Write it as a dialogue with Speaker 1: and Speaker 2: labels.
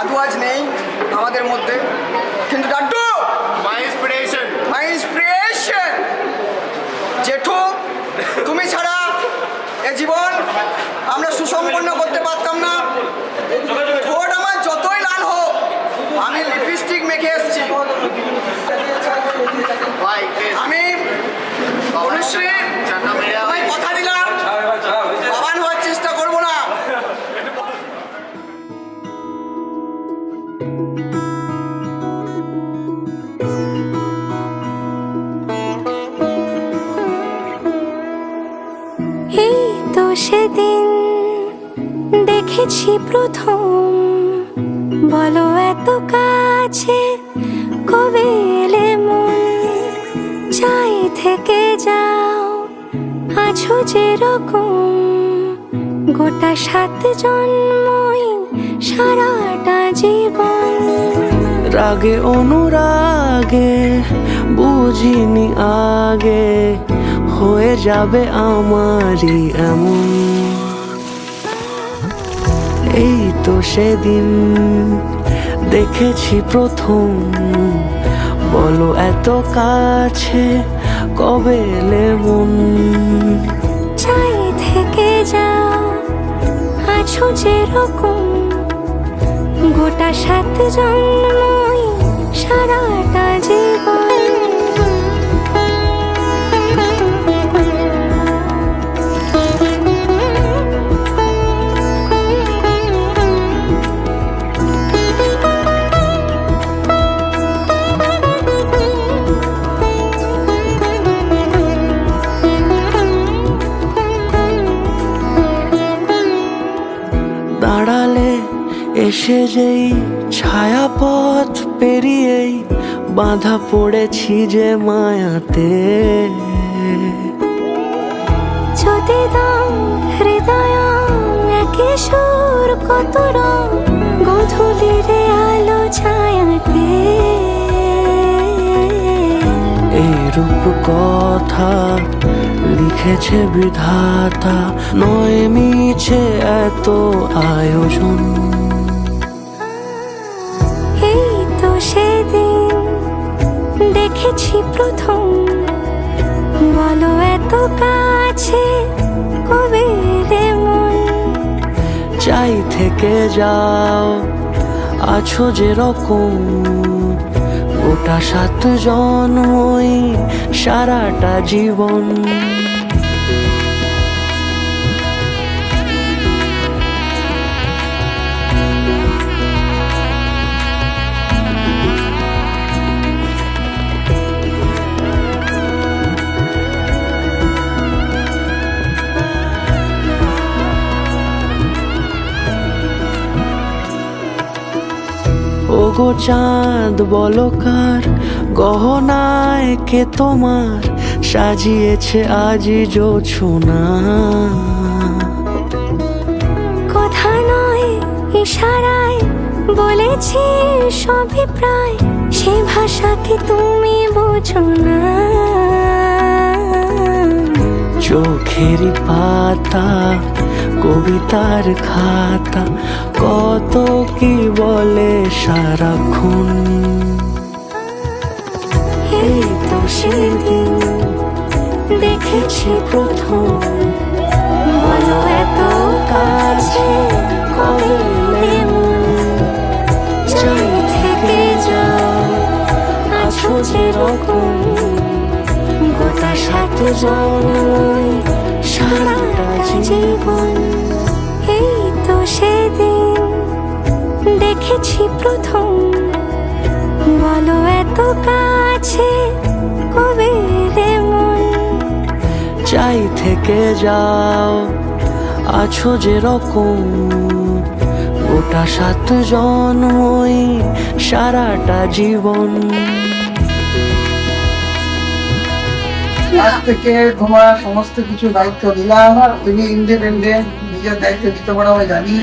Speaker 1: দাদু আজ নেই আমাদের মধ্যে, কিন্তু দাদু
Speaker 2: মাই ইন্সপিরেশন
Speaker 1: জেঠু, তুমি ছাড়া এ জীবন আমরা সুসম্পন্ন করতে পারতাম না। ঠোঁট আমার যতই লাল হোক, আমি লিপস্টিক মেখে এসেছি। আমি অনুশ্রী আমি কথা দিলাম বাবান হওয়ার চেষ্টা করবো না।
Speaker 3: এই তো সেদিন দেখেছি প্রথম, বলো এত কাছে কবে এলে মন, চাই থেকে যাও আছো যেরকম, গোটা 7 জন্মই সারাটা জীবন।
Speaker 4: রাগে অনুরাগে বুঝিনি আগে, হয়ে যাবে আমারই এমন। এই তো সেদিন দেখেছি প্রথম, বলো এত কাছে কবে এলে মন,
Speaker 3: চাই থেকে যাও আছো যেরকম, গোটা 7 জন্মই সারাটা জীবন।
Speaker 4: দাঁড়ালে এসে যেই ছায়াপথ পেরিয়েই বাঁধা পড়েছি যে মায়াতে,
Speaker 3: যদি দাও হৃদয় একে সুর কত রং, গধূলিরে আলো ছায়াতে।
Speaker 4: এই রূপ কথা লিখেছে বিধাতা, নয় মিছে এত আয়োজন।
Speaker 3: এই তো সেদিন দেখেছি প্রথম, বলো এত কাছে কবে এলে মন,
Speaker 4: চাই থেকে যাও আছো যেরকম, গোটা 7 জন্মই সারাটা জীবন। ওগো চাঁদ বলো কার গহনায় কে তোমার সাজিয়েছে আজি জোছনা,
Speaker 3: কথা নয় ইশারায় বলেছি সবই প্রায়, সে ভাষাকে তুমি বোঝো না।
Speaker 4: চোখেরই পাতা কবিতার খাতা, কত কি বলে সারাক্ষণ।
Speaker 3: এই তো সেদিন দেখেছি প্রথম, বলো এত কাছে কবে এলে মন, চাই থেকে যাও আছো যেরকম, গোটা 7 জন্মই সারাটা জীবন। এই তো সেদিন দেখেছি প্রথম, বলো এত কাছে কবে এলে মন,
Speaker 4: চাই থেকে যাও আছো যেরকম, গোটা 7 জন্মই সারাটা জীবন।
Speaker 5: আজ থেকে তোমার সমস্ত কিছু দায়িত্ব দিলাম, তুমি ইন্ডিপেন্ডেন্ট, নিজের দায়িত্ব নিতে পারো আমি জানি।